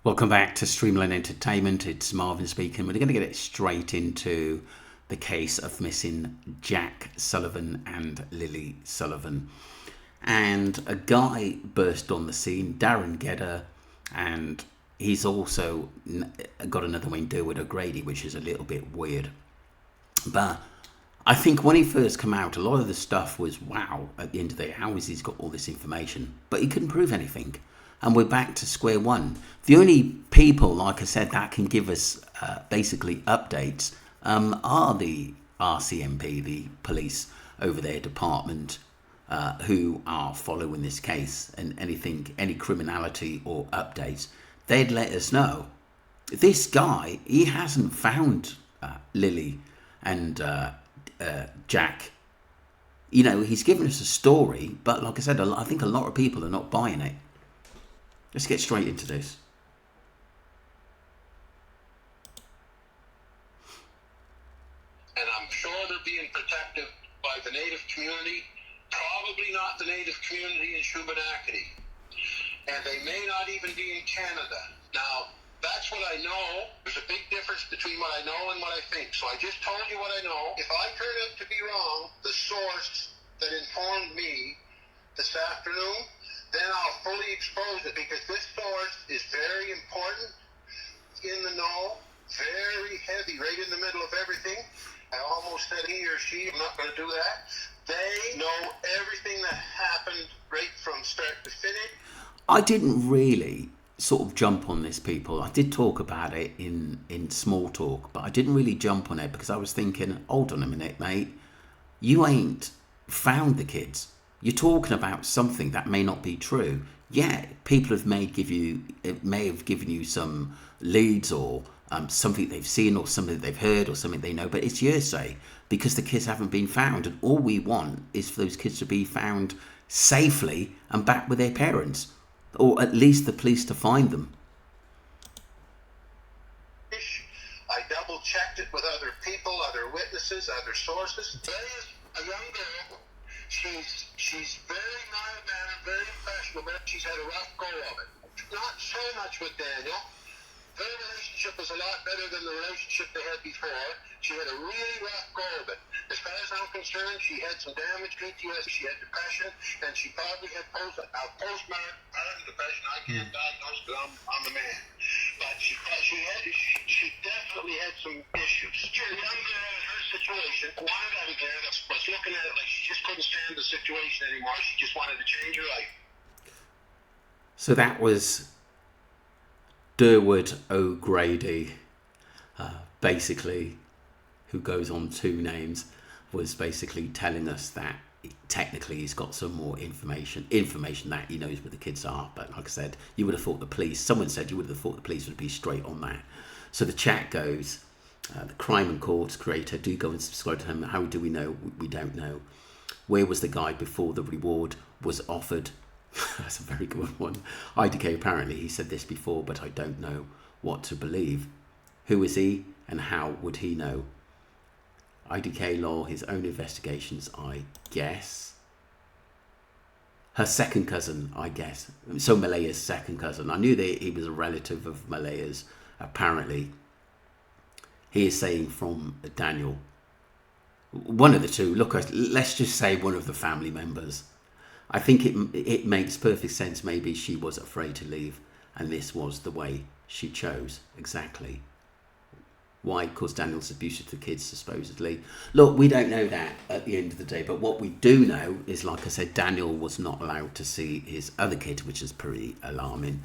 Welcome back to Streamline Entertainment. It's Marvin speaking. We're going to get it straight into the case of missing Jack Sullivan and Lily Sullivan. And a guy burst on the scene, Darren Gedder, and he's also got another one, Derwood O'Grady, which is a little bit weird. But I think when he first came out, a lot of the stuff was, wow, at the end of the day, how has he got all this information? But he couldn't prove anything. And we're back to square one. The only people, like I said, that can give us basically updates are the RCMP, the police over their department, who are following this case, and anything, any criminality or updates, they'd let us know. This guy, he hasn't found Lily and Jack. You know, he's given us a story, but like I said, I think a lot of people are not buying it. Let's get straight into this. And I'm sure they're being protected by the native community, probably not the native community in Shubenacadie. And they may not even be in Canada. Now, that's what I know. There's a big difference between what I know and what I think. So I just told you what I know. If I turn out to be wrong, the source that informed me this afternoon, then I'll fully expose it, because this source is very important, in the know, very heavy, right in the middle of everything. I almost said he or she, I'm not going to do that. They know everything that happened right from start to finish. I didn't really sort of jump on this, people. I did talk about it in small talk, but I didn't really jump on it because I was thinking, hold on a minute, mate. You ain't found the kids. You're talking about something that may not be true. Yeah, people may have given you some leads, or something they've seen, or something they've heard, or something they know, but it's hearsay because the kids haven't been found, and all we want is for those kids to be found safely and back with their parents, or at least the police to find them. I double checked it with other people, other witnesses, other sources. There is a young girl. She's very mild-mannered, very impressionable. She's had a rough go of it. Not so much with Daniel. Their relationship was a lot better than the relationship they had before. She had a really rough go of it. As far as I'm concerned, she had some damaged PTSD, she had depression, and she probably had postpartum depression. I can't diagnose because I'm the man. But she definitely had some issues. She was a young girl in her situation, wanted out of there, was looking at it like she just couldn't stand the situation anymore. She just wanted to change her life. So that was Derwood O'Grady, basically, who goes on two names, was basically telling us that technically he's got some more information that he knows where the kids are. But like I said, you would have thought the police, someone said you would have thought the police would be straight on that. So the chat goes, the Crime and Courts creator, do go and subscribe to him. How do we know? We don't know. Where was the guy before the reward was offered? That's a very good one. IDK, apparently he said this before, but I don't know what to believe. Who is he and how would he know? IDK Law, his own investigations, I guess. Her second cousin, I guess. So Malaya's second cousin. I knew that he was a relative of Malaya's, apparently. He is saying from Daniel. One of the two. Look, let's just say one of the family members. I think it makes perfect sense. Maybe she was afraid to leave, and this was the way she chose. Exactly. Why? Because Daniel's abusive to the kids, supposedly. Look, we don't know that at the end of the day, but what we do know is, like I said, Daniel was not allowed to see his other kid, which is pretty alarming,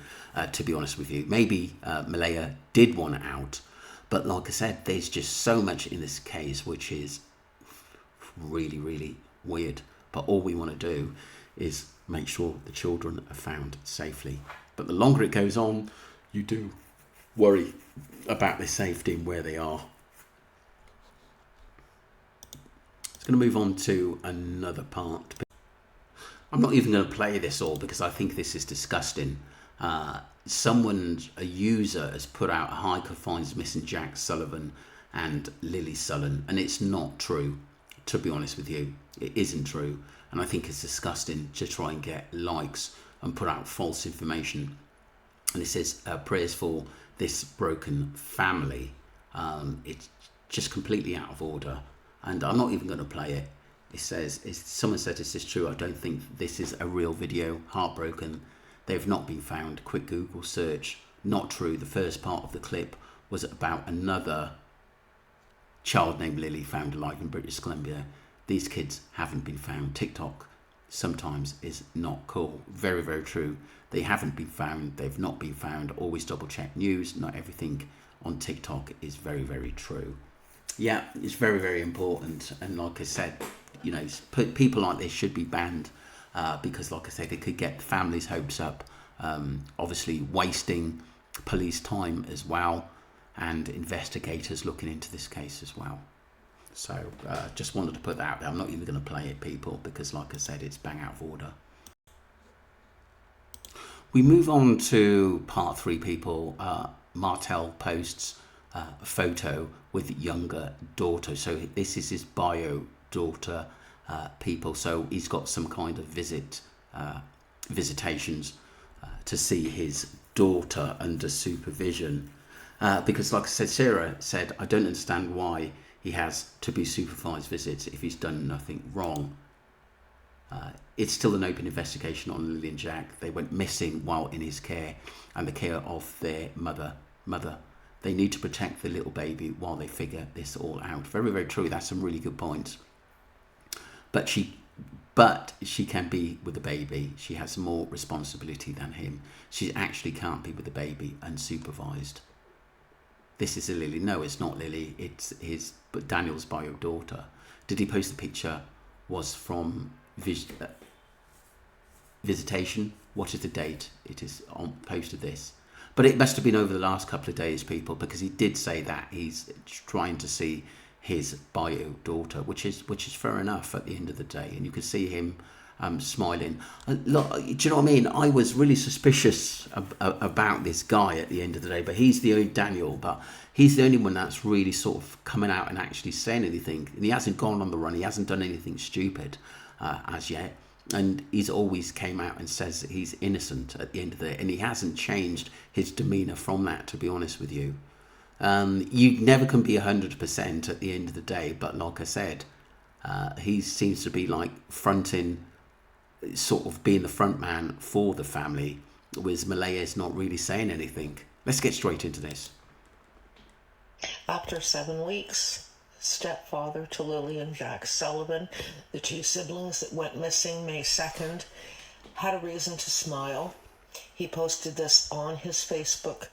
to be honest with you. Maybe Malaya did want out, but like I said, there's just so much in this case which is really, really weird. But all we want to do is make sure the children are found safely. But the longer it goes on, you do worry about their safety and where they are. It's going to move on to another part. I'm not even going to play this all because I think this is disgusting. A user has put out a high finds missing Jack Sullivan and Lily Sullivan, and it's not true. To be honest with you, it isn't true, and I think it's disgusting to try and get likes and put out false information. and it says prayers for this broken family. It's just completely out of order, and I'm not even going to play it. It says, someone said, is this true? I don't think this is a real video. Heartbroken. They've not been found. Quick Google search. Not true. The first part of the clip was about another child named Lily found alive in British Columbia. These kids haven't been found. TikTok sometimes is not cool. Very, very true. They haven't been found. They've not been found. Always double check news. Not everything on TikTok is very, very true. Yeah, it's very, very important. And like I said, you know, people like this should be banned because, like I said, it could get families' hopes up. Obviously, wasting police time as well, and investigators looking into this case as well. So, just wanted to put that out there. I'm not even going to play it, people, because, like I said, it's bang out of order. We move on to part 3, people. Martel posts a photo with younger daughter. So this is his bio daughter, people. So he's got some kind of visitations to see his daughter under supervision. Because like I said, Sarah said, I don't understand why he has to be supervised visits if he's done nothing wrong. It's still an open investigation on Lily and Jack. They went missing while in his care and the care of their mother. They need to protect the little baby while they figure this all out. Very, very true. That's some really good points. But she can be with the baby. She has more responsibility than him. She actually can't be with the baby unsupervised. This is a Lily. No, it's not Lily. It's but Daniel's bio daughter. Did he post the picture? Was from visitation. What is the date? It is on posted this. But it must have been over the last couple of days, people, because he did say that he's trying to see his bio daughter, which is fair enough at the end of the day. And you could see him smiling. Look, do you know what I mean? I was really suspicious about this guy at the end of the day, but he's the only Daniel, but he's the only one that's really sort of coming out and actually saying anything. And he hasn't gone on the run. He hasn't done anything stupid as yet. And he's always came out and says that he's innocent at the end of the day. And he hasn't changed his demeanour from that, to be honest with you. You never can be 100% at the end of the day. But like I said, he seems to be like fronting, sort of being the front man for the family, whereas Malaya's not really saying anything. Let's get straight into this. After 7 weeks, stepfather to Lily and Jack Sullivan, the 2 siblings that went missing May 2nd, had a reason to smile. He posted this on his Facebook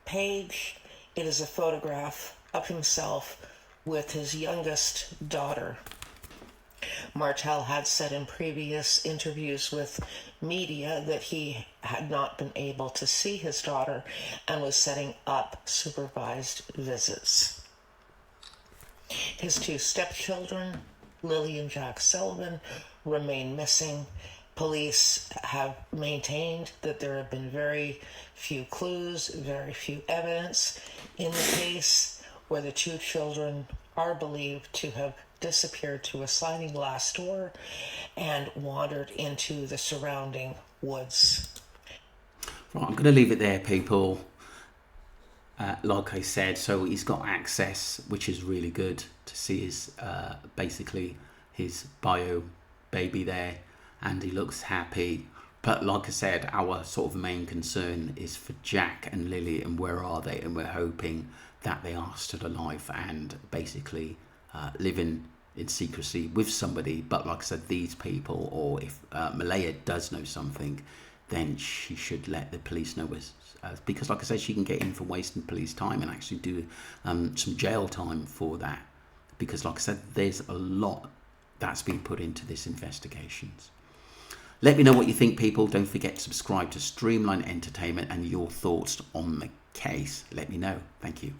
page. It is a photograph of himself with his youngest daughter. Martel had said in previous interviews with media that he had not been able to see his daughter and was setting up supervised visits. His 2 stepchildren, Lily and Jack Sullivan, remain missing. Police have maintained that there have been very few clues, very few evidence in the case where the 2 children are believed to have disappeared to a sliding glass door and wandered into the surrounding woods. Right, I'm going to leave it there, people. Like I said, so he's got access, which is really good to see his basically his bio baby there, and he looks happy. But like I said, our sort of main concern is for Jack and Lily, and where are they? And we're hoping that they are still alive and basically living in secrecy with somebody. But like I said, these people, or if Malaya does know something, then she should let the police know, because like I said, she can get in for wasting police time and actually do some jail time for that, because like I said, there's a lot that's been put into this investigations. Let me know what you think, people. Don't forget to subscribe to Streamline Entertainment and your thoughts on the case. Let me know. Thank you.